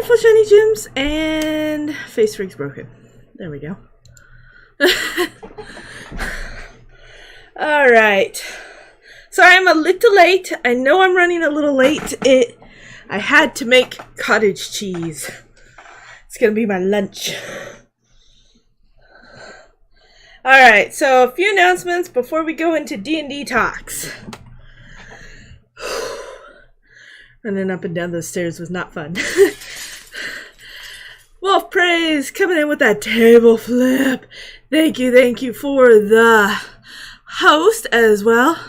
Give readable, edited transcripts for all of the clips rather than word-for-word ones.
full shiny gems, and face rig's broken. There we go. Alright. Sorry I'm a little late. I know I'm running a little late. I had to make cottage cheese. It's gonna be my lunch. Alright, so a few announcements before we go into D&D talks. Running up and down those stairs was not fun. Wolf Praise coming in with that table flip. Thank you for the host as well.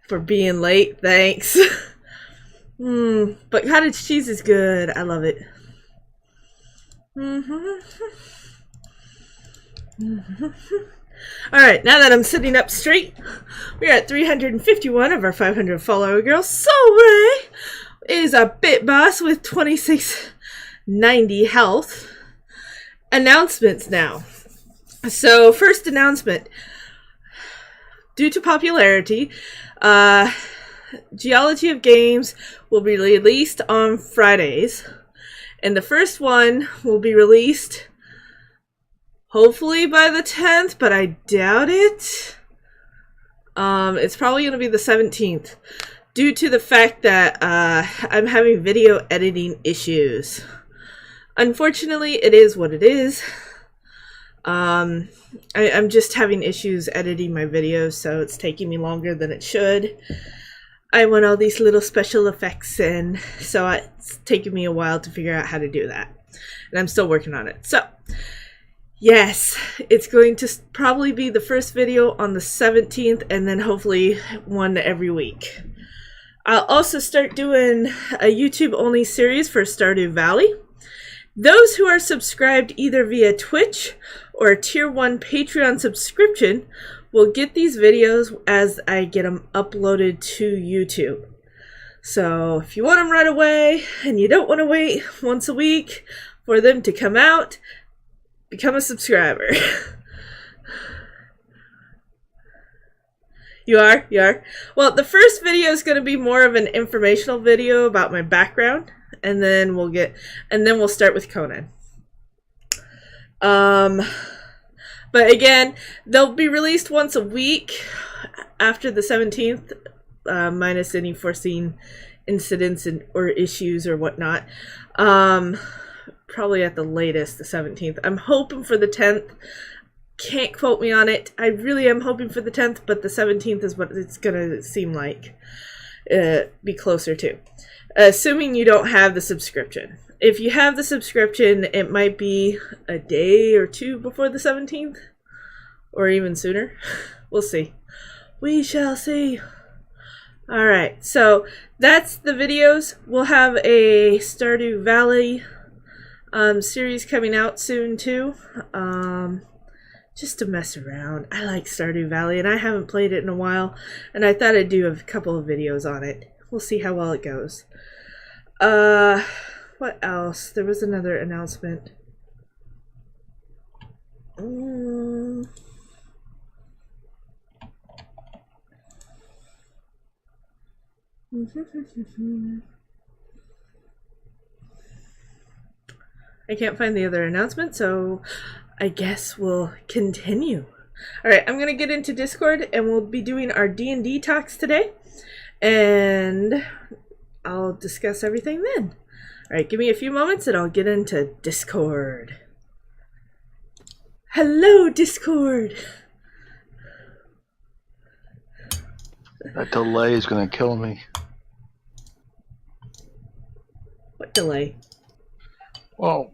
For being late, thanks. But cottage cheese is good. I love it. Alright, now that I'm sitting up straight, we're at 351 of our 500 follower girls. Soul Ray is a bit boss with 2690 health. Announcements now. So, first announcement. Due to popularity, Geology of Games will be released on Fridays. And the first one will be released hopefully by the 10th, but I doubt it. It's probably going to be the 17th. Due to the fact that I'm having video editing issues. Unfortunately, it is what it is. I'm just having issues editing my videos, so it's taking me longer than it should. I want all these little special effects in, so it's taking me a while to figure out how to do that. And I'm still working on it. So, yes, it's going to probably be the first video on the 17th, and then hopefully one every week. I'll also start doing a YouTube-only series for Stardew Valley. Those who are subscribed either via Twitch or a Tier 1 Patreon subscription will get these videos as I get them uploaded to YouTube. So if you want them right away and you don't want to wait once a week for them to come out, become a subscriber. You are? Well, the first video is going to be more of an informational video about my background. And then we'll start with Conan. But again, they'll be released once a week after the 17th, minus any foreseen incidents or issues or whatnot. Probably at the latest, the 17th. I'm hoping for the 10th. Can't quote me on it. I really am hoping for the 10th, but the 17th is what it's going to seem like. Be closer to. Assuming you don't have the subscription. If you have the subscription, it might be a day or two before the 17th. Or even sooner. We'll see. We shall see. Alright, so that's the videos. We'll have a Stardew Valley series coming out soon too. Just to mess around. I like Stardew Valley and I haven't played it in a while. And I thought I'd do a couple of videos on it. We'll see how well it goes. What else? There was another announcement. I can't find the other announcement, so I guess we'll continue. Alright, I'm going to get into Discord and we'll be doing our D&D talks today. And I'll discuss everything then. Alright, give me a few moments and I'll get into Discord. Hello, Discord! That delay is going to kill me. What delay? Well,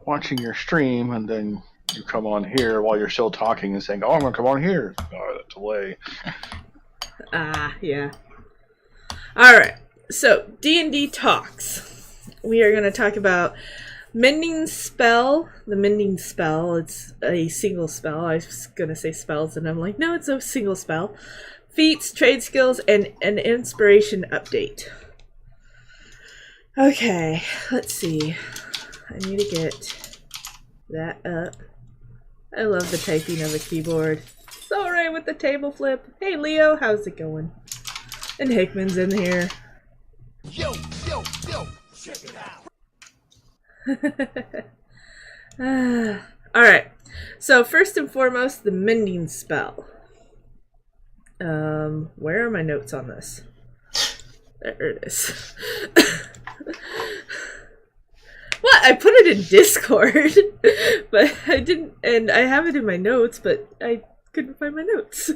watching your stream and then you come on here while you're still talking and saying, oh, I'm going to come on here. Oh, that delay. Yeah. Alright, so D&D talks. We are going to talk about Mending Spell. The Mending Spell, it's a single spell. I was going to say spells and I'm like, no, it's a single spell. Feats, trade skills, and an inspiration update. Okay, let's see. I need to get that up. I love the typing of a keyboard. So right with the table flip. Hey Leo, how's it going? And Hickman's in here. Yo, Alright. So first and foremost, the mending spell. Where are my notes on this? There it is. What? I put it in Discord, but I didn't, and I have it in my notes, but I couldn't find my notes.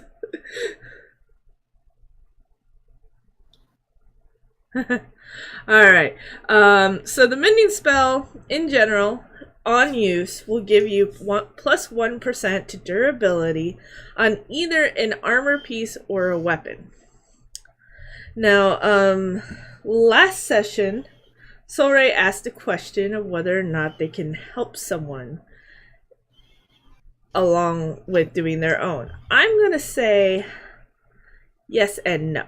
Alright, so the mending spell, in general, on use, will give you plus 1% to durability on either an armor piece or a weapon. Now, last session, Solray asked a question of whether or not they can help someone along with doing their own. I'm going to say yes and no.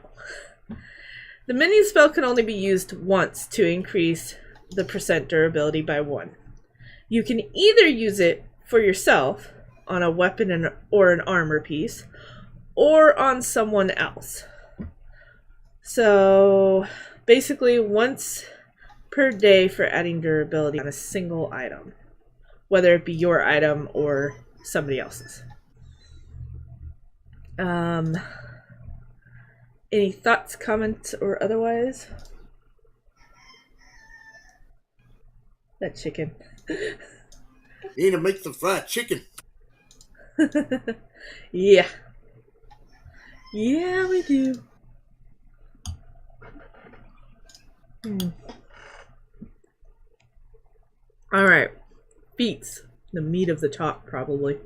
The mending spell can only be used once to increase the percent durability by 1. You can either use it for yourself on a weapon or an armor piece, or on someone else. So basically once per day for adding durability on a single item, whether it be your item or somebody else's. Any thoughts, comments, or otherwise? That chicken. You need to make some fried chicken. Yeah. Yeah, we do. Alright. Feats. The meat of the talk, probably.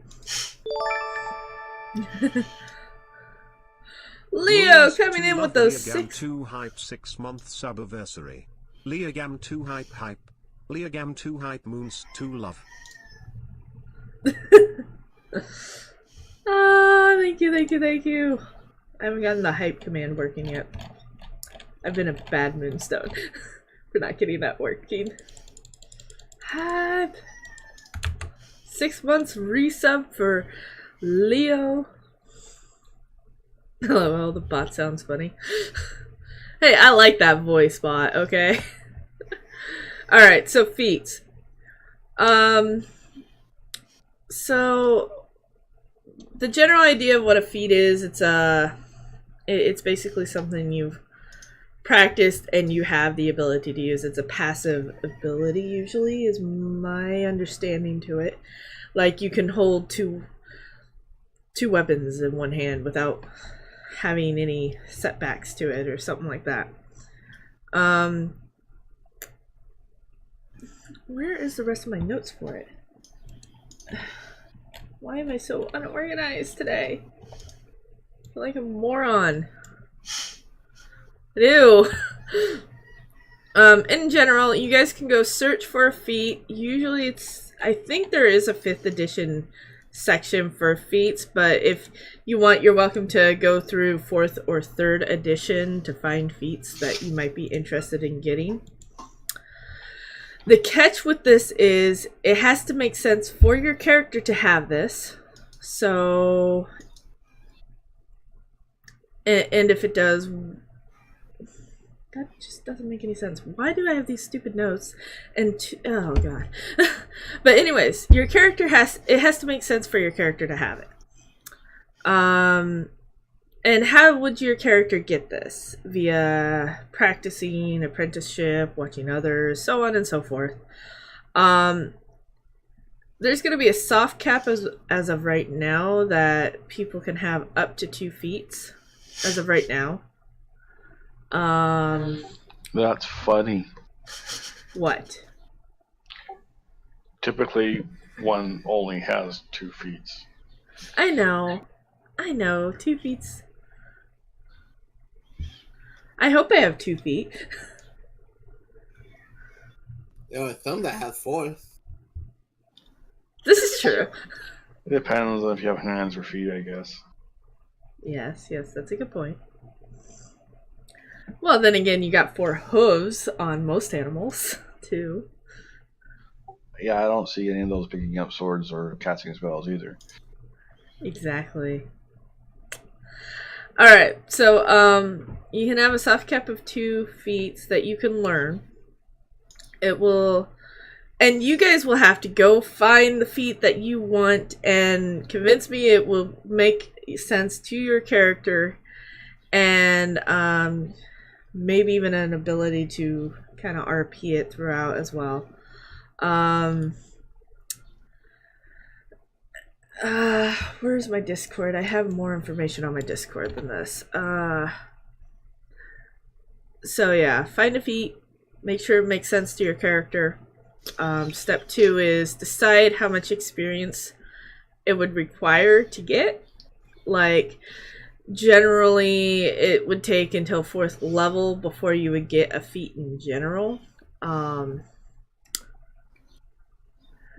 Leo coming in with those Leogam 6. 2 hype 6-month subiversary. Leogam 2 hype. Leogam 2 hype moons 2 love. Ah, thank you. I haven't gotten the hype command working yet. I've been a bad Moonstone for not getting that working. Hype. 6 months resub for Leo. Oh, well, the bot sounds funny. Hey, I like that voice bot, okay? Alright, so feats. So the general idea of what a feat is, it's basically something you've practiced and you have the ability to use. It's a passive ability, usually, is my understanding to it. Like, you can hold two weapons in one hand without having any setbacks to it or something like that. Where is the rest of my notes for it? Why am I so unorganized today? I feel like a moron. Ew. In general, you guys can go search for a feat. Usually I think there is a 5th edition section for feats, but if you want, you're welcome to go through 4th or 3rd edition to find feats that you might be interested in getting. The catch with this is it has to make sense for your character to have this. So, and if it does, that just doesn't make any sense. Why do I have these stupid notes? And oh god. But anyways, your character has to make sense for your character to have it. And how would your character get this? Via practicing, apprenticeship, watching others, so on and so forth. There's going to be a soft cap as of right now that people can have up to 2 feats as of right now. That's funny. What? Typically, one only has 2 feats. I know. 2 feats. I hope I have 2 feet. There are some that have 4. This is true. It depends on if you have hands or feet, I guess. Yes, that's a good point. Well, then again, you got 4 hooves on most animals, too. Yeah, I don't see any of those picking up swords or casting spells either. Exactly. Alright, so, you can have a soft cap of 2 feats that you can learn. It will, and you guys will have to go find the feat that you want and convince me it will make sense to your character, and maybe even an ability to kind of RP it throughout as well. Where's my Discord? I have more information on my Discord than this. So yeah, find a feat, make sure it makes sense to your character. Step 2 is decide how much experience it would require to get. Like, generally, it would take until 4th level before you would get a feat in general.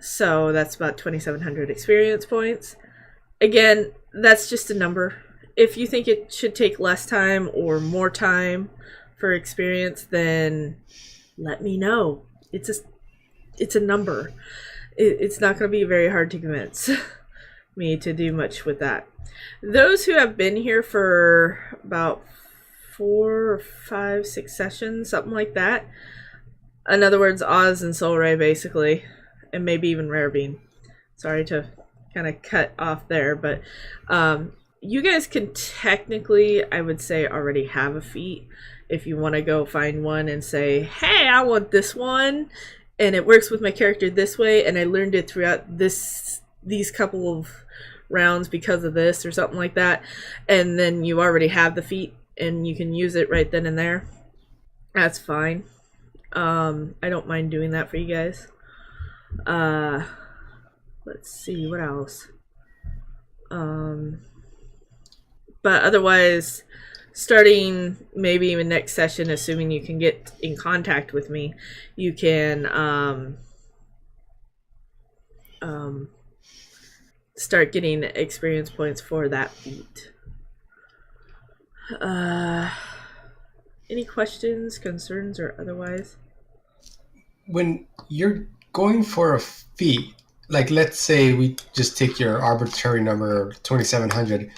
So that's about 2,700 experience points. Again, that's just a number. If you think it should take less time or more time for experience, then let me know. It's a number. It's not going to be very hard to convince me to do much with that. Those who have been here for about 4, 5, 6 sessions, something like that. In other words, Oz and Soul Ray, basically, and maybe even Rare Bean. Sorry to kind of cut off there, but you guys can technically, I would say, already have a feat if you want to go find one and say, hey, I want this one, and it works with my character this way, and I learned it throughout these couple of rounds because of this, or something like that, and then you already have the feat and you can use it right then and there. That's fine. I don't mind doing that for you guys. Let's see, what else? But otherwise, starting maybe even next session, assuming you can get in contact with me, you can start getting experience points for that feat. Any questions, concerns, or otherwise? When you're going for a feat, like let's say we just take your arbitrary number 2,700,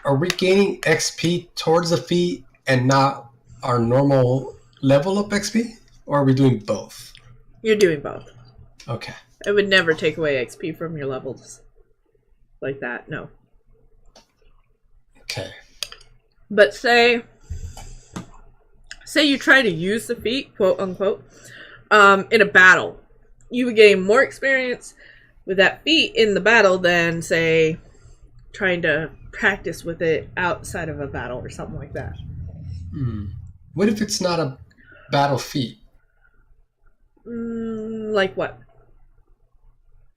are we gaining XP towards the feat and not our normal level up XP? Or are we doing both? You're doing both. Okay. I would never take away XP from your levels like that, no. Okay. But say you try to use the feat, quote unquote, in a battle. You would gain more experience with that feat in the battle than, say, trying to practice with it outside of a battle or something like that. What if it's not a battle feat? Like what?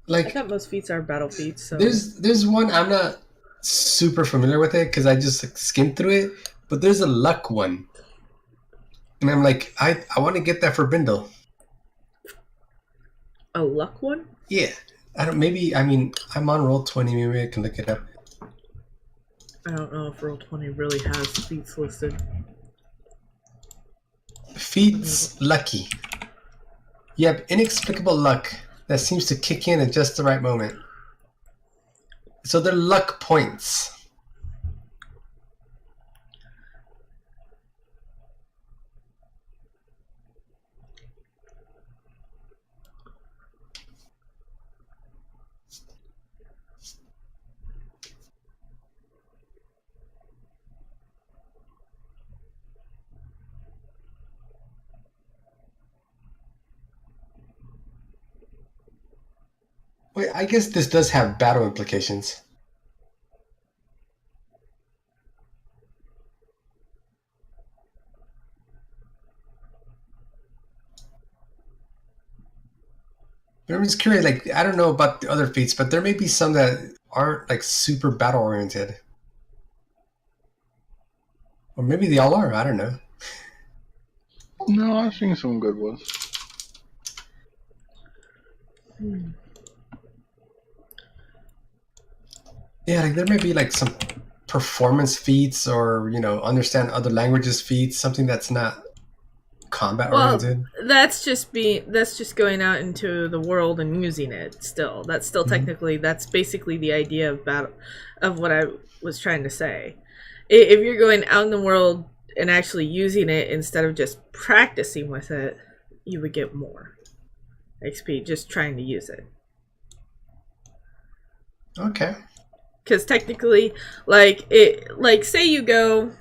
Like, I thought most feats are battle feats. So there's one, I'm not super familiar with it because I just skimmed through it, but there's a luck one. And I'm like, I want to get that for Bindle. A luck one? Yeah. I'm on Roll20, maybe I can look it up. I don't know if Roll20 really has feats listed. Feats lucky. You have inexplicable luck that seems to kick in at just the right moment. So they're luck points. Wait, I guess this does have battle implications. But I'm just curious, like, I don't know about the other feats, but there may be some that aren't, like, super battle-oriented. Or maybe they all are, I don't know. No, I've seen some good ones. Yeah, like there may be like some performance feats or, understand other languages feats, something that's not combat oriented. That's just going out into the world and using it still. That's still technically, that's basically the idea of battle, of what I was trying to say. If you're going out in the world and actually using it instead of just practicing with it, you would get more XP just trying to use it. Okay. Because technically, say you go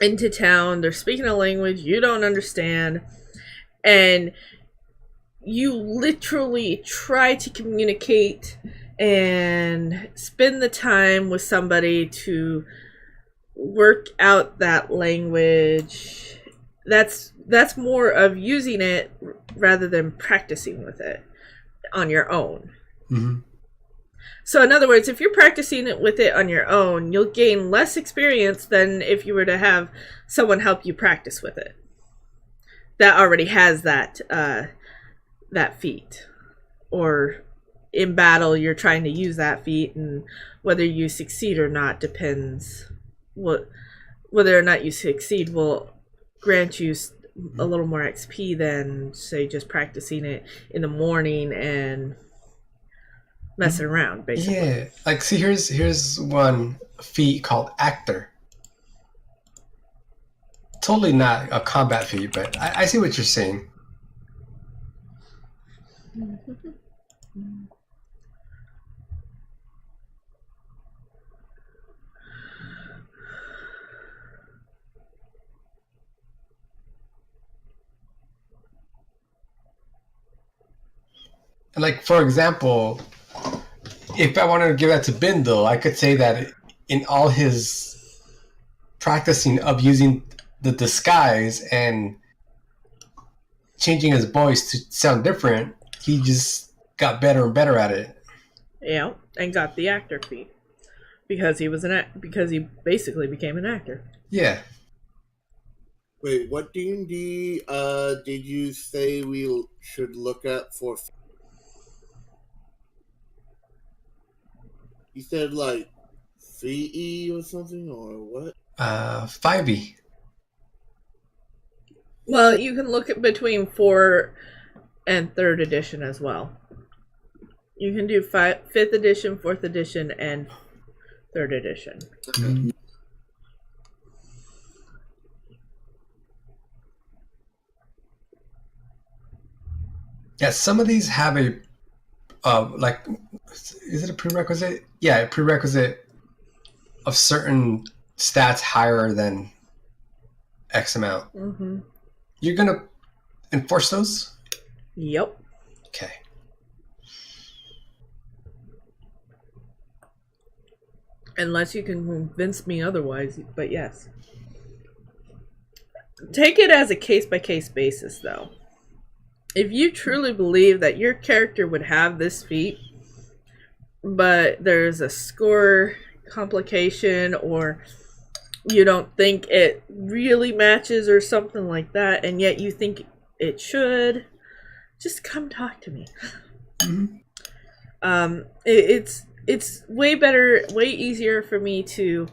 into town, they're speaking a language you don't understand, and you literally try to communicate and spend the time with somebody to work out that language. That's more of using it rather than practicing with it on your own. Mm-hmm. So in other words, if you're practicing it with it on your own, you'll gain less experience than if you were to have someone help you practice with it that already has that feat. Or in battle, you're trying to use that feat, and whether you succeed or not depends. Whether or not you succeed will grant you a little more XP than, say, just practicing it in the morning and messing around, basically. Yeah. Like, see, here's one feat called Actor. Totally not a combat feat, but I see what you're saying. Like, for example, if I wanted to give that to Bindle, I could say that in all his practicing of using the disguise and changing his voice to sound different, he just got better and better at it. Yeah, and got the actor feat because he basically became an actor. Yeah. Wait, what D&D did you say we should look at for? You said like 3E or something, or what? 5e. Well, you can look at between 4 and 3rd edition as well. You can do 5th edition, 4th edition, and 3rd edition. Mm-hmm. Yeah, some of these have a is it a prerequisite? Yeah, a prerequisite of certain stats higher than X amount. Mm-hmm. You're gonna enforce those? Yep. Okay. Unless you can convince me otherwise, but yes. Take it as a case-by-case basis, though. If you truly believe that your character would have this feat, but there's a score complication, or you don't think it really matches or something like that, and yet you think it should, just come talk to me. Mm-hmm. It's way better, way easier for me to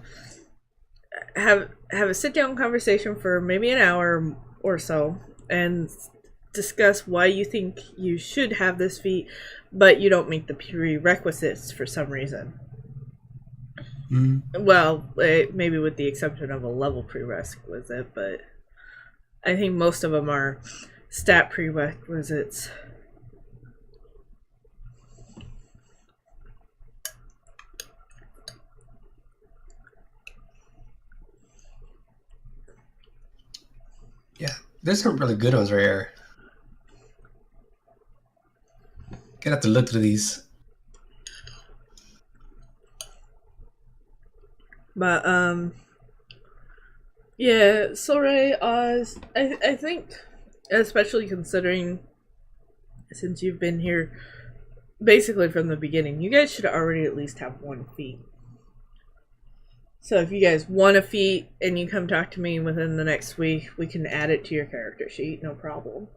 have a sit-down conversation for maybe an hour or so and discuss why you think you should have this feat, but you don't meet the prerequisites for some reason. Mm-hmm. Well, maybe with the exception of a level prerequisite, but I think most of them are stat prerequisites. Yeah, there's some really good ones right here. Gonna have to look through these. But yeah, Soray, Oz, I think, especially considering since you've been here basically from the beginning, you guys should already at least have one feat. So if you guys want a feat and you come talk to me within the next week, we can add it to your character sheet, no problem.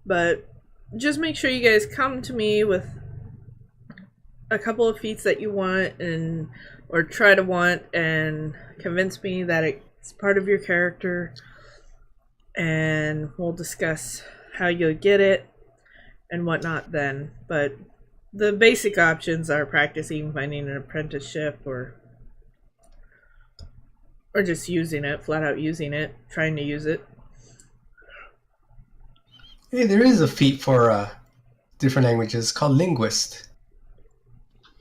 But just make sure you guys come to me with a couple of feats that you want, or try to want, and convince me that it's part of your character, and we'll discuss how you'll get it and whatnot then. But The basic options are practicing, finding an apprenticeship, or just using it, flat out using it, trying to use it. Hey, there is a feat for different languages called linguist.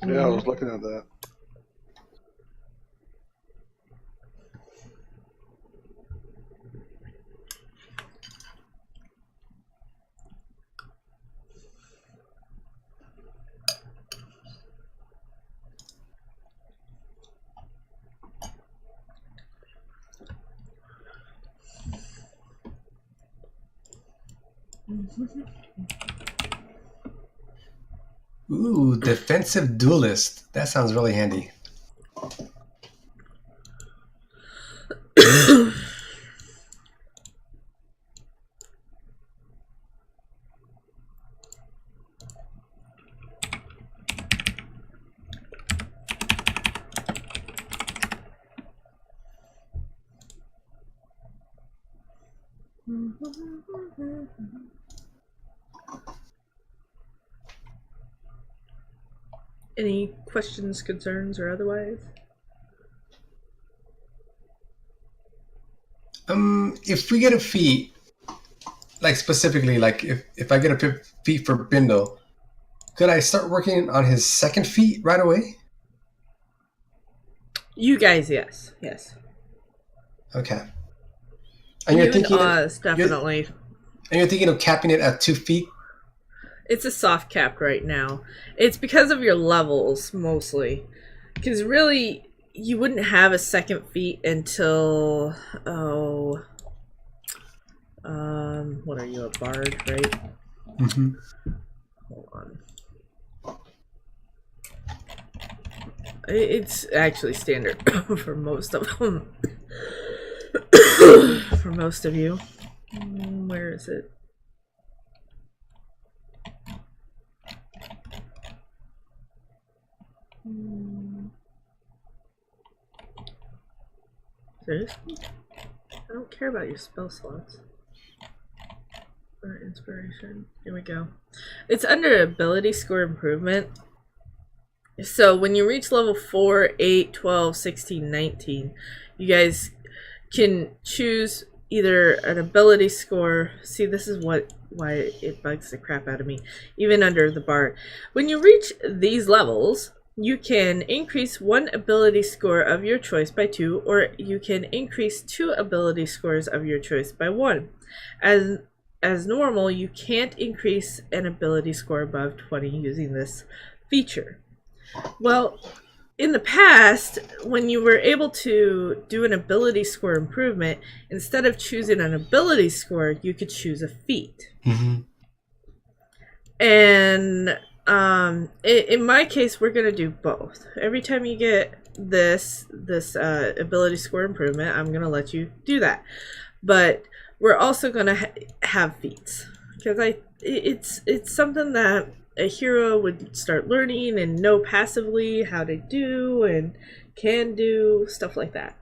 Yeah, I was looking at that. Ooh, defensive duelist. That sounds really handy. Any questions, concerns, or otherwise? If we get a feat, like specifically, like if I get a feat for Bindle, could I start working on his second feat right away? You guys, yes. Okay. And you you're thinking and Oz, definitely. And you're thinking of capping it at 2 feet? It's a soft cap right now. It's because of your levels, mostly. Because really, you wouldn't have a second feat until... what are you, a bard, right? Mm-hmm. Hold on. It's actually standard for most of them. For most of you. Where is it? Seriously? I don't care about your spell slots. Or inspiration. Here we go. It's under ability score improvement. So when you reach level 4, 8, 12, 16, 19, you guys can choose either an ability score. See, this is why it bugs the crap out of me. Even under the bar. When you reach these levels, you can increase 1 ability score of your choice by 2, or you can increase 2 ability scores of your choice by 1. As normal, you can't increase an ability score above 20 using this feature. Well, in the past, when you were able to do an ability score improvement, instead of choosing an ability score, you could choose a feat. Mm-hmm. And in my case, we're gonna do both. Every time you get this ability score improvement, I'm gonna let you do that. But we're also gonna have feats, because it's something that a hero would start learning and know passively how to do and can do stuff like that.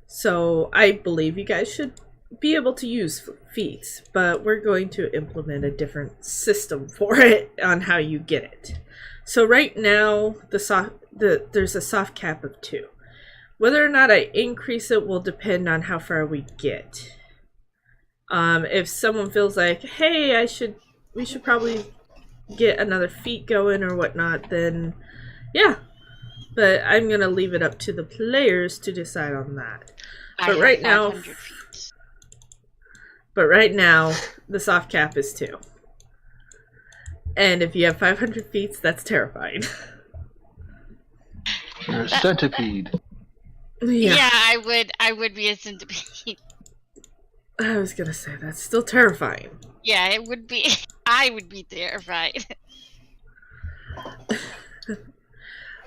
So I believe you guys should be able to use feats, but we're going to implement a different system for it on how you get it. So right now, there's a soft cap of 2. Whether or not I increase it will depend on how far we get. If someone feels like, hey, we should probably get another feat going or whatnot, then yeah. But I'm gonna leave it up to the players to decide on that. But right now, the soft cap is 2. And if you have 500 feet, that's terrifying. You're a centipede. Yeah, I would be a centipede. I was gonna say, that's still terrifying. Yeah, it would be. I would be terrified.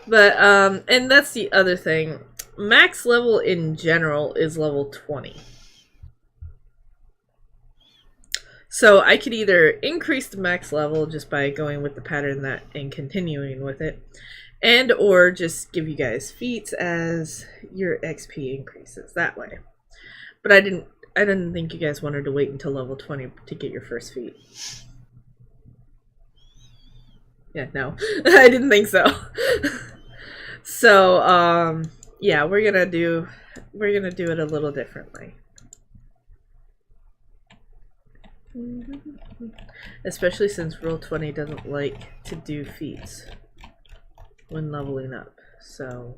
But, and that's the other thing. Max level in general is level 20. So I could either increase the max level just by going with the pattern and continuing with it, and or just give you guys feats as your XP increases that way. But I didn't think you guys wanted to wait until level 20 to get your first feat. Yeah, no. I didn't think so. So, yeah, we're gonna do it a little differently. Especially since Roll20 doesn't like to do feats when leveling up. So,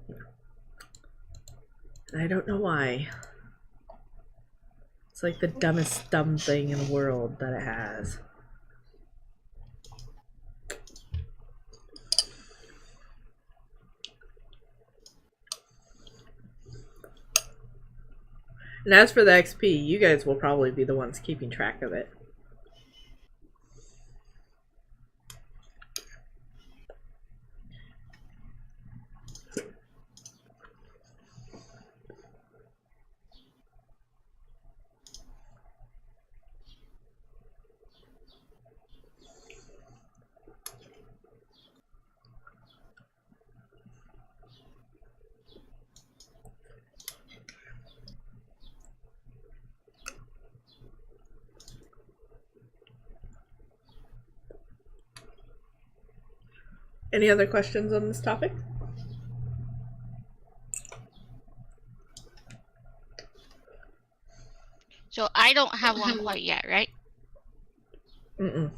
I don't know why. It's like the dumbest dumb thing in the world that it has. And as for the XP, you guys will probably be the ones keeping track of it. Any other questions on this topic? So I don't have one quite yet, right? Mm-mm.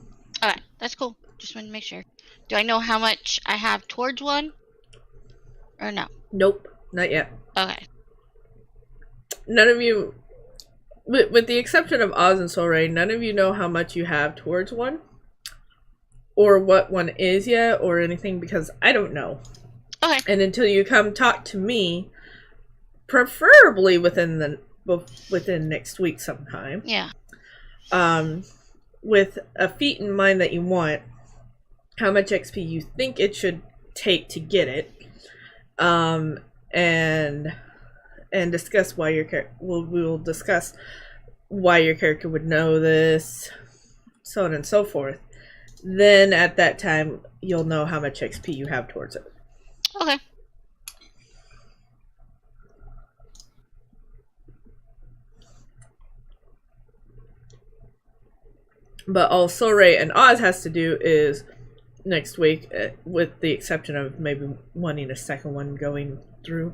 Alright, that's cool. Just wanted to make sure. Do I know how much I have towards one? Or no? Nope, not yet. Okay. None of you, with the exception of Oz and Soul Ray, none of you know how much you have towards one. Or what one is yet, or anything, because I don't know. Okay. And until you come talk to me, preferably within next week sometime. Yeah. With a feat in mind that you want, how much XP you think it should take to get it, and discuss why your character. We will discuss why your character would know this, so on and so forth. Then at that time, you'll know how much XP you have towards it. Okay. But all Soul Ray and Oz has to do is next week, with the exception of maybe wanting a second one going through,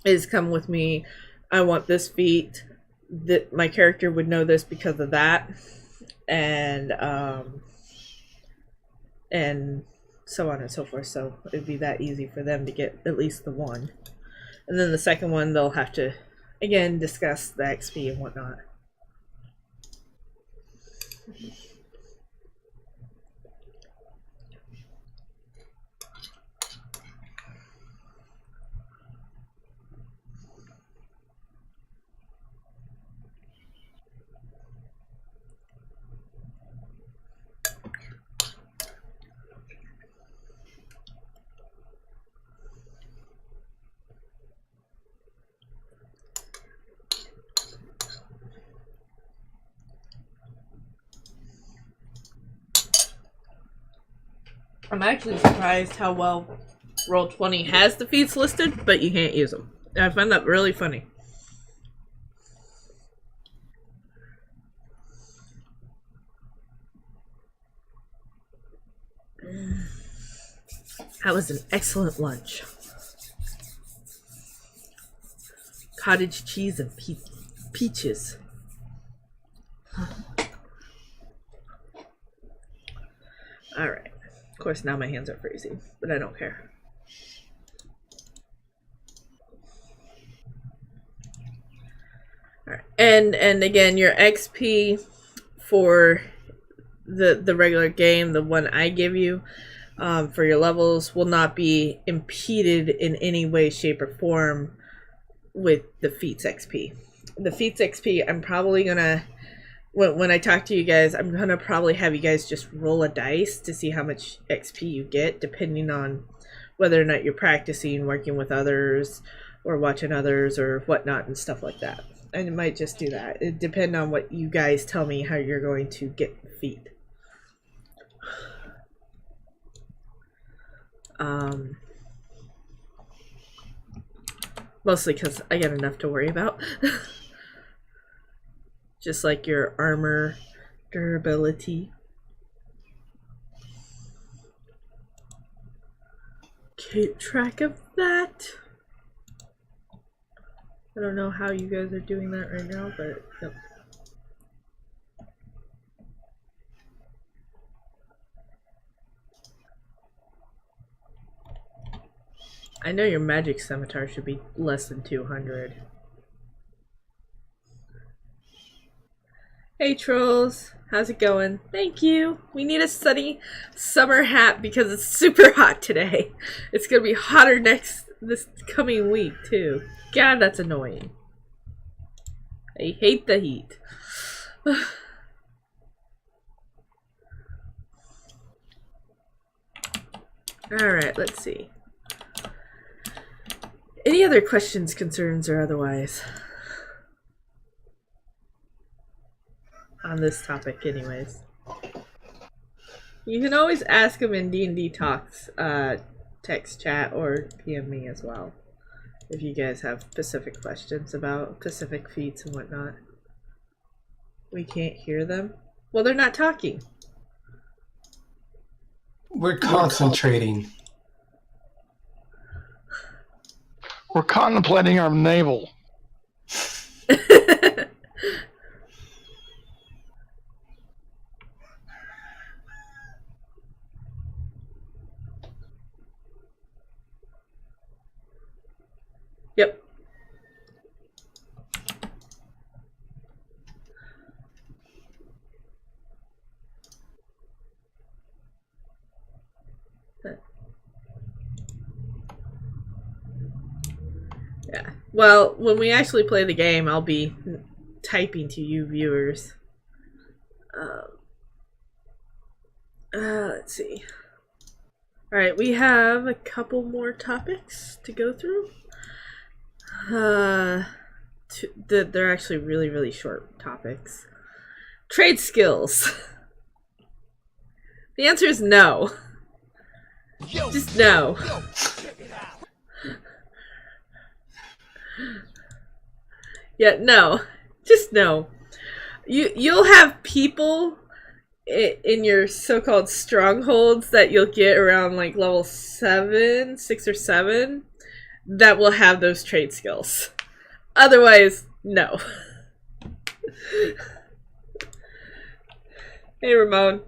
is come with me. I want this feat. That my character would know this because of that, and so on and so forth. So it'd be that easy for them to get at least the one, and then the second one they'll have to again discuss the XP and whatnot. I'm actually surprised how well Roll20 has the feats listed, but you can't use them. I find that really funny. That was an excellent lunch. Cottage cheese and peaches. Alright. Of course, now my hands are freezing, but I don't care. Alright. And again, your XP for the regular game, the one I give you, for your levels, will not be impeded in any way, shape, or form with the feats XP. The feats XP, I'm probably gonna, when I talk to you guys, I'm gonna probably have you guys just roll a dice to see how much XP you get, depending on whether or not you're practicing, working with others, or watching others, or whatnot, and stuff like that. And it might just do that. It depends on what you guys tell me how you're going to get the feat. Mostly because I got enough to worry about. Just like your armor, durability. keep track of that. I don't know how you guys are doing that right now, but yep. I know your magic scimitar should be less than 200. Hey trolls, how's it going? Thank you. We need a sunny summer hat because it's super hot today. It's gonna be hotter this coming week too. God, that's annoying. I hate the heat. Alright, let's see. Any other questions, concerns, or otherwise? On this topic, anyways. You can always ask them in D&D Talks, text chat, or PM me as well. If you guys have specific questions about specific feats and whatnot. We can't hear them? Well, they're not talking. We're concentrating. We're contemplating our navel. Yep. Yeah. Well, when we actually play the game, I'll be typing to you viewers. Let's see. Alright, we have a couple more topics to go through. They're actually really, really short topics. Trade skills. The answer is no. Just no. Yeah, no. Just no. You'll have people in your so-called strongholds that you'll get around like level 6 or 7 that will have those trade skills. Otherwise, no. Hey, Ramon.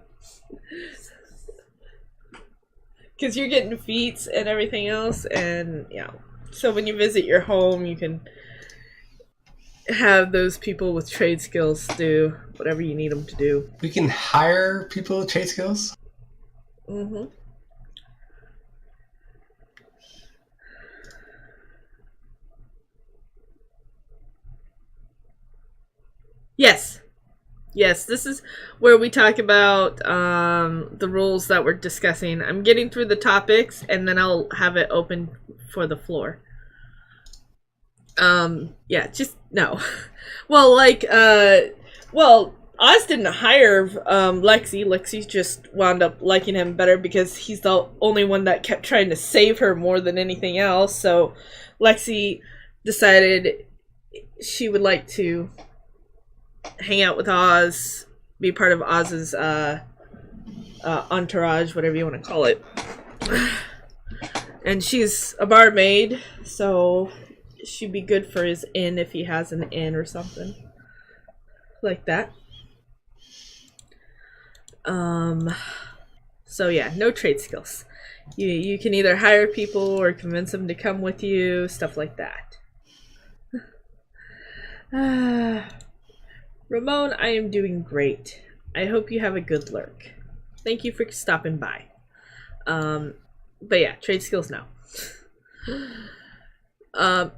Because you're getting feats and everything else, and yeah. So when you visit your home, you can have those people with trade skills do whatever you need them to do. We can hire people with trade skills? Mm-hmm. Yes. Yes, this is where we talk about the rules that we're discussing. I'm getting through the topics, and then I'll have it open for the floor. Yeah, just no. Well, like, Oz didn't hire Lexi. Lexi just wound up liking him better because he's the only one that kept trying to save her more than anything else. So Lexi decided she would like to hang out with Oz, be part of Oz's entourage, whatever you want to call it. And she's a barmaid, so she'd be good for his inn if he has an inn or something like that. So yeah, no trade skills. You can either hire people or convince them to come with you, stuff like that. Ramon, I am doing great. I hope you have a good lurk. Thank you for stopping by. But yeah, trade skills, no.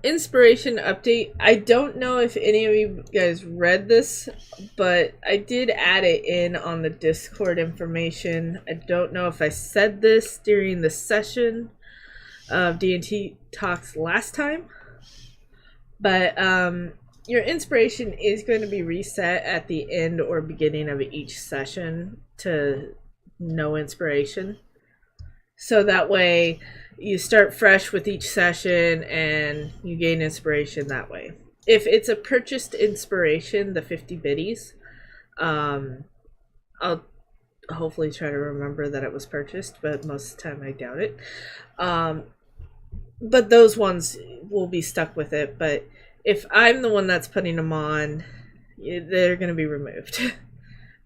Inspiration update. I don't know if any of you guys read this, but I did add it in on the Discord information. I don't know if I said this during the session of D&D Talks last time, but your inspiration is going to be reset at the end or beginning of each session to no inspiration. So that way you start fresh with each session and you gain inspiration that way. If it's a purchased inspiration, the 50 biddies, I'll hopefully try to remember that it was purchased, but most of the time I doubt it. But those ones will be stuck with it. But if I'm the one that's putting them on, they're going to be removed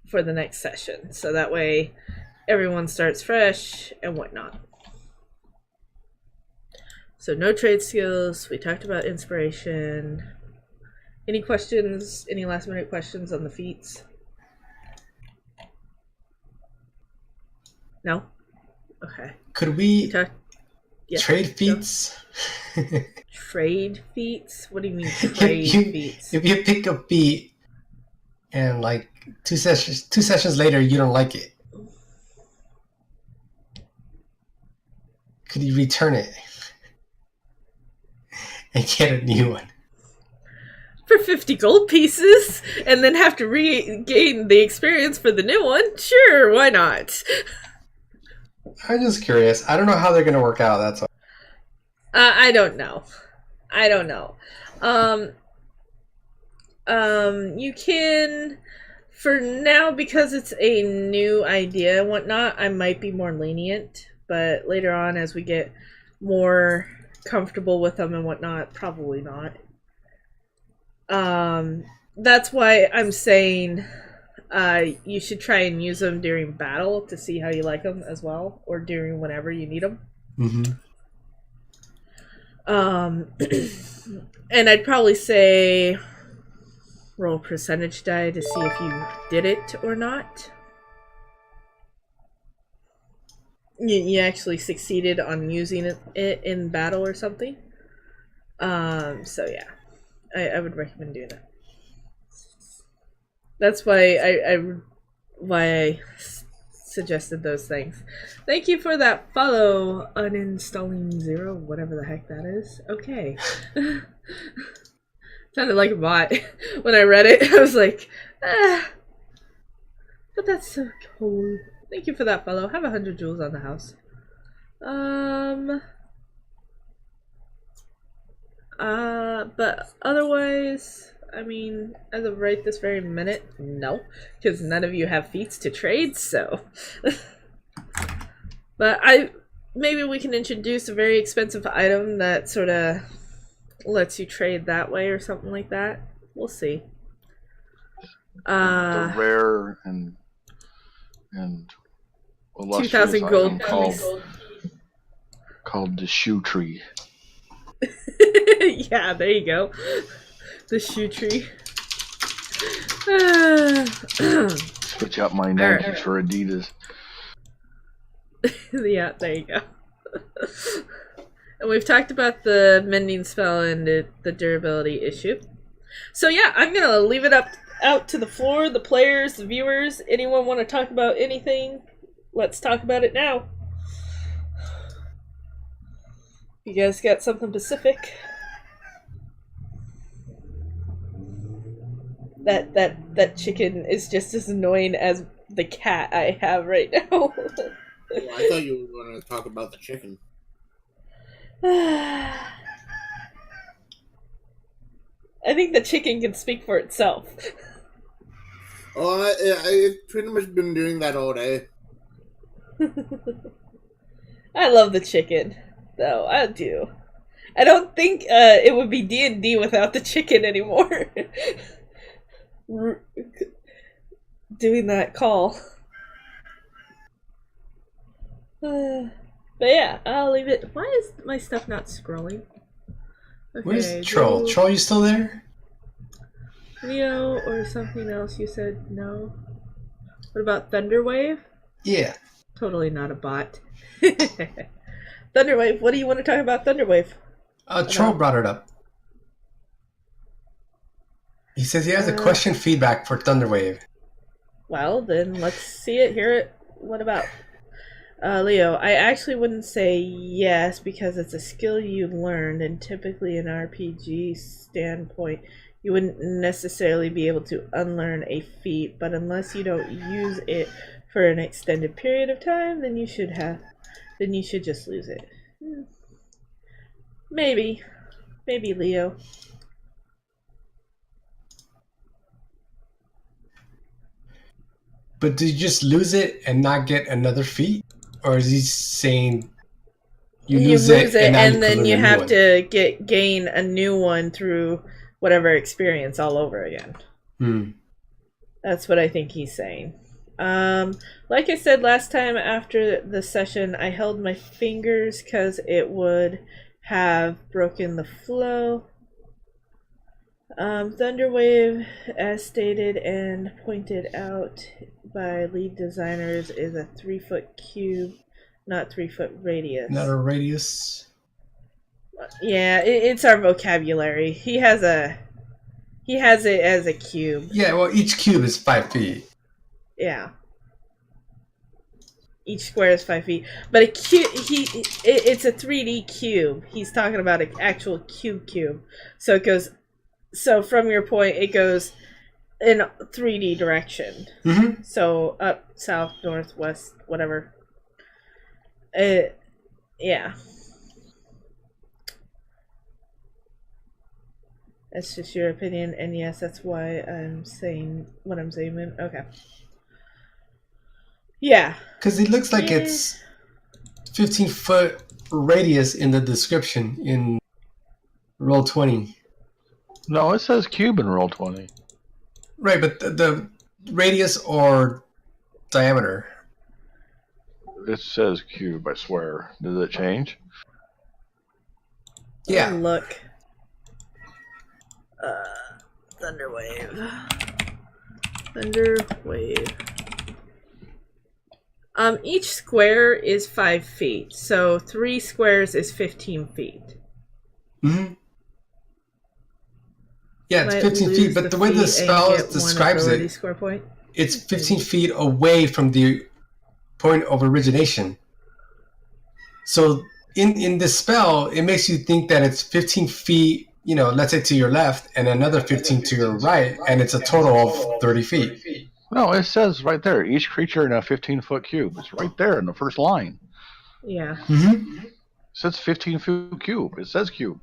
for the next session. So that way everyone starts fresh and whatnot. So no trade skills. We talked about inspiration. Any questions? Any last minute questions on the feats? No? Okay. Could we Yeah. trade feats? Trade feats? What do you mean trade feats? If you pick a feat and like two sessions later you don't like it, could you return it and get a new one? For 50 gold pieces, and then have to regain the experience for the new one? Sure, why not? I'm just curious. I don't know how they're going to work out, that's all. I don't know. You can, for now, because it's a new idea and whatnot, I might be more lenient, but later on, as we get more comfortable with them and whatnot, probably not. That's why I'm saying you should try and use them during battle to see how you like them as well, or during whenever you need them. Mm-hmm. And I'd probably say roll percentage die to see if you did it or not. You actually succeeded on using it in battle or something. So yeah, I would recommend doing that. That's why I suggested those things. Thank you for that follow, uninstalling 0, whatever the heck that is. Okay. Sounded like a bot. When I read it, I was like, but that's so cool. Thank you for that follow. Have 100 jewels on the house. But otherwise, I mean, as of right this very minute, no. Because none of you have feats to trade, so. But maybe we can introduce a very expensive item that sort of lets you trade that way or something like that. We'll see. The rare and illustrious 2,000 gold item called the shoe tree. Yeah, there you go. The shoe tree. Switch out my Nikes for Adidas. Yeah, there you go. And we've talked about the mending spell and the durability issue. So yeah, I'm gonna leave it out to the floor, the players, the viewers. Anyone want to talk about anything? Let's talk about it now. You guys got something specific? That chicken is just as annoying as the cat I have right now. Well, I thought you were going to talk about the chicken. I think the chicken can speak for itself. Oh, I've pretty much been doing that all day. I love the chicken, though. I do. I don't think it would be D&D without the chicken anymore. Doing that call. But yeah, I'll leave it. Why is my stuff not scrolling? Okay, Where's Troll? Troll, you still there? Leo or something else you said no? What about Thunderwave? Yeah. Totally not a bot. Thunderwave, what do you want to talk about Thunderwave? Troll brought it up. He says he has a question feedback for Thunderwave. Well, then let's see it, hear it. What about? Leo, I actually wouldn't say yes because it's a skill you learned, and typically in RPG standpoint, you wouldn't necessarily be able to unlearn a feat, but unless you don't use it for an extended period of time, then you should just lose it. Maybe, Leo. But did you just lose it and not get another feat? Or is he saying you lose it and now you then you learn a new have one? to gain a new one through whatever experience all over again. That's what I think he's saying. Like I said last time after the session, I held my fingers because it would have broken the flow. Thunderwave, as stated and pointed out by lead designers, is a 3-foot cube, not 3-foot radius. Not a radius. Yeah, it's our vocabulary. He has it as a cube. Yeah, well, each cube is 5 feet. Yeah. Each square is 5 feet, but a cube. It's a 3D cube. He's talking about an actual cube. So it goes. So from your point, it goes in 3D direction. Mm-hmm. So up, south, north, west, whatever. Yeah. That's just your opinion, and yes, that's why I'm saying what I'm saying. Okay. Yeah. Because it looks like it's 15-foot radius in the description in Roll20. No, it says cube in Roll20. Right, but the radius or diameter? It says cube, I swear. Did it change? Yeah. Look. Thunderwave. Each square is 5 feet, so 3 squares is 15 feet. Mm-hmm. Yeah, it's 15 feet, but the way the spell describes it, score point. It's 15 feet away from the point of origination. So in this spell, it makes you think that it's 15 feet, let's say to your left, and another 15 to your right, and it's a total of 30 feet. No, it says right there, each creature in a 15-foot cube. It's right there in the first line. Yeah. Mm-hmm. It says 15-foot cube. It says cube.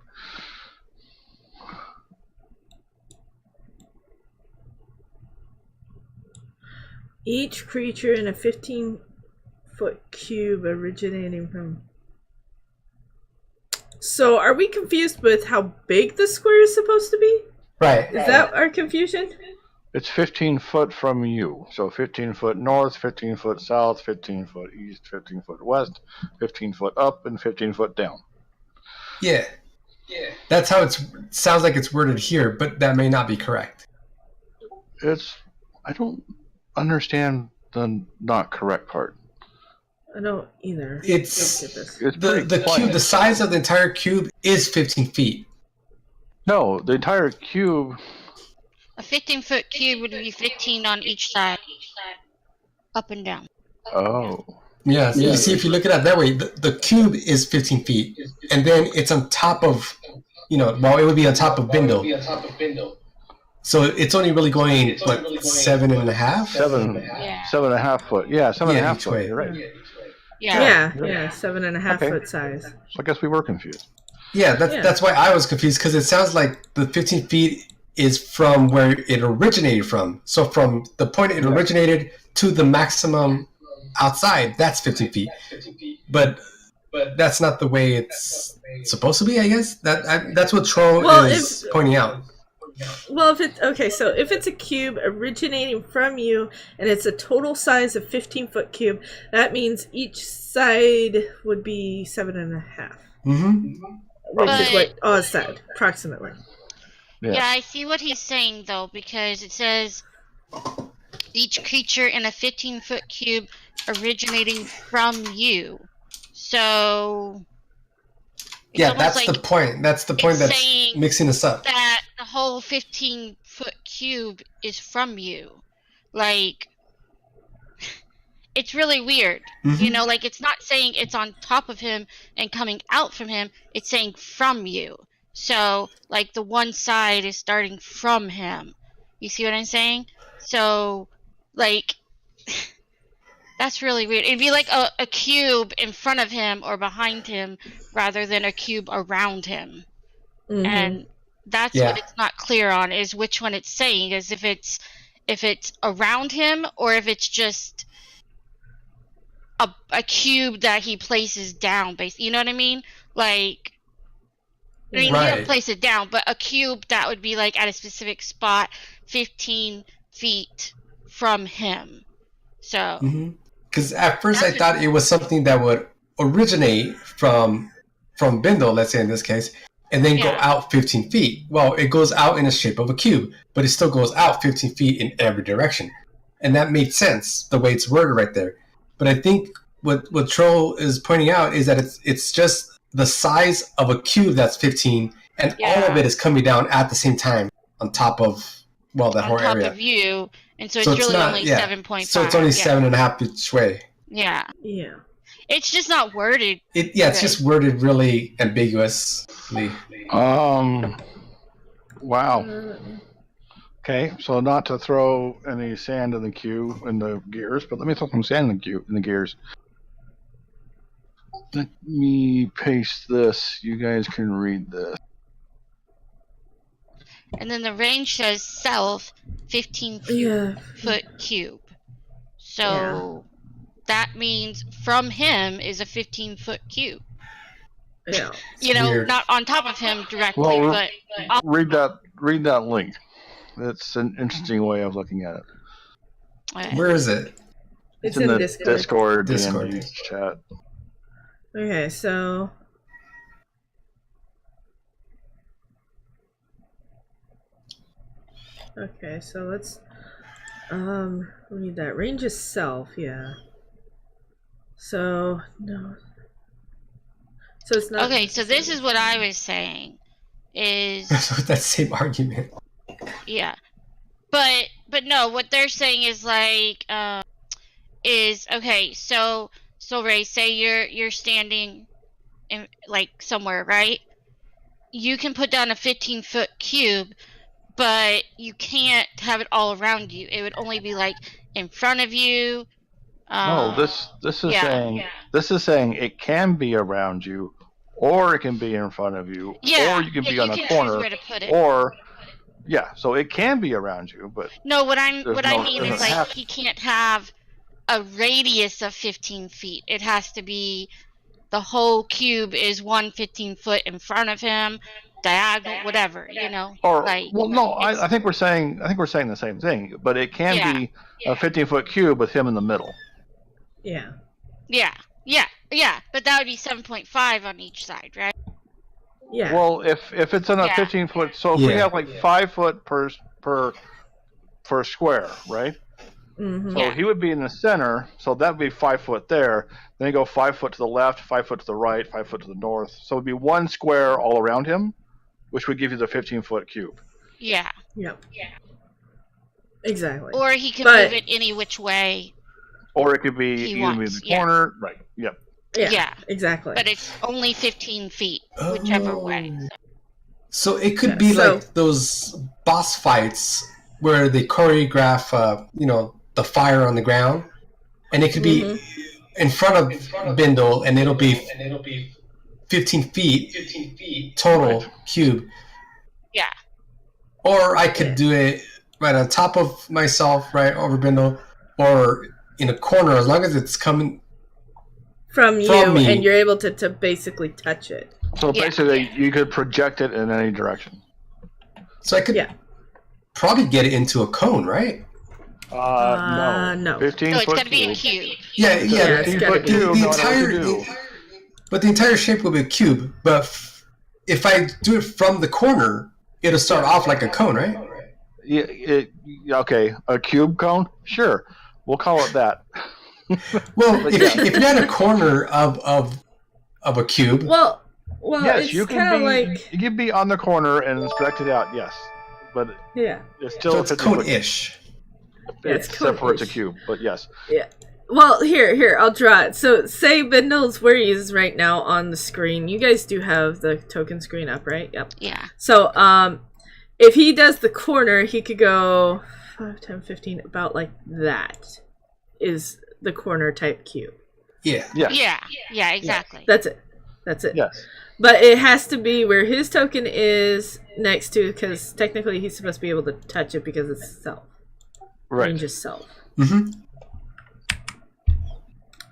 Each creature in a 15-foot cube originating from... So, are we confused with how big the square is supposed to be? Right. Is that our confusion? It's 15 foot from you. So 15 foot north, 15 foot south, 15 foot east, 15 foot west, 15 foot up, and 15 foot down. Yeah. That's how it sounds like it's worded here, but that may not be correct. I don't understand the not correct part. I don't either. It's the cube. The size of the entire cube is 15 feet. No, the entire cube. A 15-foot cube would be 15 on each side, up and down. Oh. Yeah, so you see, if you look at it that way, the cube is 15 feet, and then it's on top of, it would be on top of Bindle. So it's only really going, 7.5? 7.5 foot. Yeah, 7.5 foot. You're right. Yeah, 7.5 foot size. So I guess we were confused. Yeah, that's why I was confused, because it sounds like the 15 feet is from where it originated from. So from the point it originated to the maximum outside, that's 15 feet. But that's not the way it's supposed to be, I guess. That's what Tro is pointing out. Well, if it's a cube originating from you and it's a total size of 15-foot cube, that means each side would be 7.5. Mm-hmm. Which is what Oz said, approximately. Yeah, I see what he's saying, though, because it says each creature in a 15-foot cube originating from you. So... Yeah, that's the point. That's the point that's mixing us up. That the whole 15-foot cube is from you. Like... It's really weird. Mm-hmm. It's not saying it's on top of him and coming out from him. It's saying from you. So, the one side is starting from him. You see what I'm saying? So, that's really weird. It'd be like a cube in front of him or behind him rather than a cube around him. Mm-hmm. And that's what it's not clear on, is which one it's saying. Is if if it's around him or if it's just a cube that he places down, basically. You know what I mean? Like, I mean, he Right. don't place it down, but a cube that would be like at a specific spot, 15 feet from him. So, Because at first I thought it was something that would originate from Bindle, let's say in this case, and then go Yeah. out 15 feet. Well, it goes out in the shape of a cube, but it still goes out 15 feet in every direction. And that made sense, the way it's worded right there. But I think what Troll is pointing out is that it's just the size of a cube that's 15, and all of it is coming down at the same time on top of, well, that on whole top area. of you, and so So it's it's really not- only yeah. 7.5. So it's only yeah. 7.5 each way. Yeah. Yeah. It's just not worded. It's Okay. just worded really ambiguously. Wow. Okay, so not to throw any sand in the cube in the gears, but let me throw some sand in the gears. Let me paste this. You guys can read this. And then the range says south 15 foot cube. So that means from him is a 15-foot cube. Yeah. You know, Weird. not on top of him directly, Well, but Read that link. That's an interesting way of looking at it. Where is it? It's in in the Discord. Discord Discord. DND chat. Okay, so let's read that. Range is self, yeah. So no. So it's not okay, so this is what I was saying is That same argument. yeah. But no, what they're saying is like is okay, so Ray, say you're standing in like somewhere, right? You can put down a 15-foot cube, but you can't have it all around you. It would only be like in front of you. No, this is yeah, saying yeah. this is saying it can be around you, or it can be in front of you, Yeah, or you can be you on can a choose corner, where to put it. or yeah. So it can be around you, but No, what I no- mean is doesn't like have- he can't have a radius of 15 feet. It has to be the whole cube is 1 15-foot in front of him, diagonal, whatever, you know. or like, well, no. it's- I think we're saying the same thing, but it can Yeah, be a 15-foot cube with him in the middle. yeah. Yeah. But that would be 7.5 on each side, right? Yeah. Well, if it's in a Yeah. 15-foot, so if we Yeah. have like 5 foot per square, right? Mhm. So Yeah. he would be in the center, so that would be 5 foot there. Then you go 5 foot to the left, 5 foot to the right, 5 foot to the north. So it would be one square all around him, which would give you the 15-foot cube. Yeah. Yep. Exactly. Or he can But- move it any which way. Or it could be He even in wants, the yeah. corner. Right. Yep. Yeah. Exactly. But it's only 15 feet, whichever way. So it could Yeah, be so- like those boss fights where they choreograph, the fire on the ground, and it could be in front of Bindle, and it'll be 15 feet total cube. Yeah. Or I could do it right on top of myself, right over Bindle, or in a corner, as long as it's coming. from you, from me. and you're able to basically touch it. So Yeah. basically, you could project it in any direction. So I could Yeah. probably get it into a cone, right? No. 15 So it's foot got to be a cube. cube. Yeah. it's 15 gotta foot be. cube. The no matter what you entire, do. but the entire shape will be a cube. But if I do it from the corner, it'll start off like a cone, right? Yeah, okay, a cube cone? Sure. We'll call it that. Well, But if, yeah. if you're at a corner of a cube, Well, yes, it's you kind can of be. like You can be on the corner and it's directed out. Yes, but yeah. it's still so it's 15 foot, cone-ish. Yeah, it's except for it's a cone-ish. cube. But yes, Well, here, I'll draw it. So, say Bindle's where he is right now on the screen. You guys do have the token screen up, right? Yep. Yeah. So, if he does the corner, he could go 5, 10, 15, about like that is the corner type cube. Yeah. yes, Yeah, exactly. That's it. yes. But it has to be where his token is next to, because technically he's supposed to be able to touch it because it's self. range itself. Mm-hmm.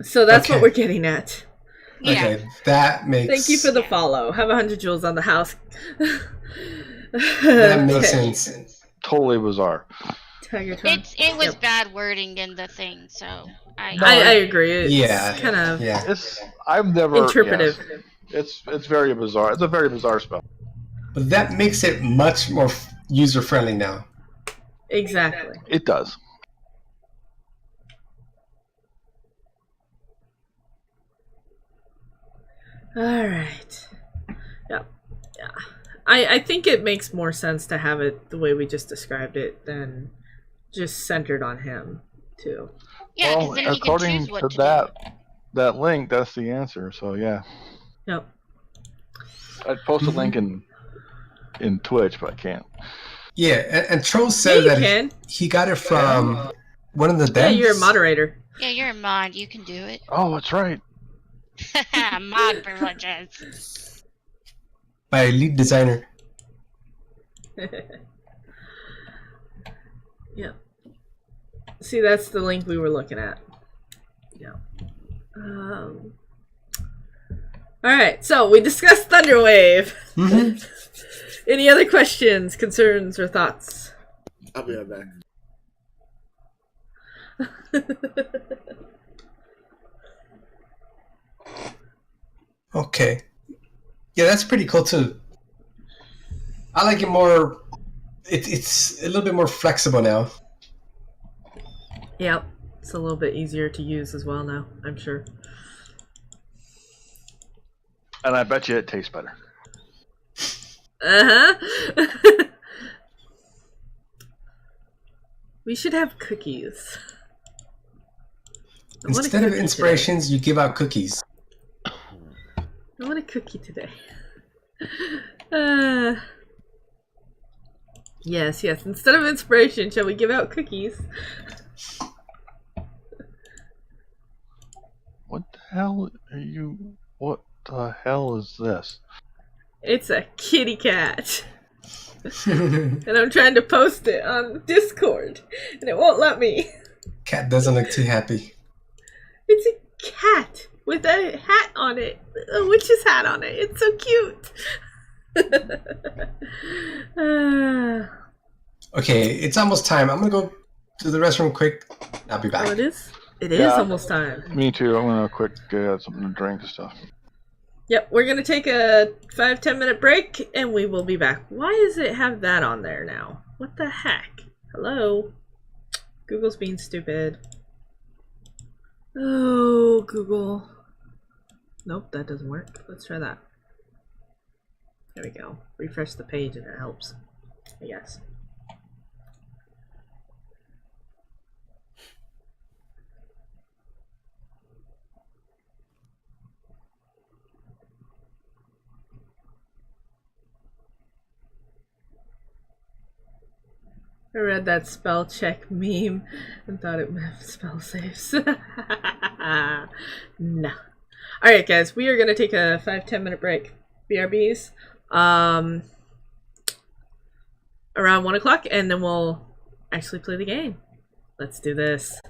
So that's Okay. what we're getting at. Yeah. Okay, that makes. Thank you for the follow. Have 100 joules on the house. That makes Okay. sense. Totally bizarre. Tiger Trump. It was Yep. bad wording in the thing, so I I agree. It's Yeah, kind of Yeah, I've never interpretive. yes. It's very bizarre. It's a very bizarre spell. but that makes it much more user friendly now. Exactly. It does. All right. Yeah. Yeah. I think it makes more sense to have it the way we just described it than just centered on him, too. yeah, because Well, then he can according choose what to to that link, that's the answer. So yeah, Yep. I'd post a link in Twitch, but I can't. Yeah, and Troll Yeah, said you that can. he got it from one of the devs. Yeah, you're a moderator. do. Yeah, you're a mod. You can do it. Oh, that's right. Mod privileges. by lead designer. Yep. See, that's the link we were looking at. Yeah. All right, so we discussed Thunderwave. Mm-hmm. Any other questions, concerns, or thoughts? I'll be right back. Okay. Yeah, that's pretty cool too. I like it more. It's a little bit more flexible now. Yep. It's a little bit easier to use as well now, I'm sure. And I bet you it tastes better. Uh-huh. We should have cookies. I want a Instead of cookie inspirations, you give out cookies. today. I want a cookie today. Yes. Instead of inspiration, shall we give out cookies? What the hell are you? What the hell is this? It's a kitty cat. And I'm trying to post it on Discord, and it won't let me. Cat doesn't look too happy. It's a cat with a hat on it, a witch's hat on it. It's so cute. Okay, it's almost time. I'm gonna go to the restroom quick. I'll be back. Oh, it is? It is Yeah. almost time. Me too. I'm gonna quick get something to drink and stuff. Yep, we're gonna take a 5-10 minute break, and we will be back. Why does it have that on there now? What the heck? Hello? Google's being stupid. Oh, Google. Nope, that doesn't work. Let's try that. There we go. Refresh the page and it helps, I guess. I read that spell check meme and thought it meant spell saves. No. Alright guys, we are going to take a 5-10 minute break. BRBs. Around 1 o'clock, and then we'll actually play the game. Let's do this.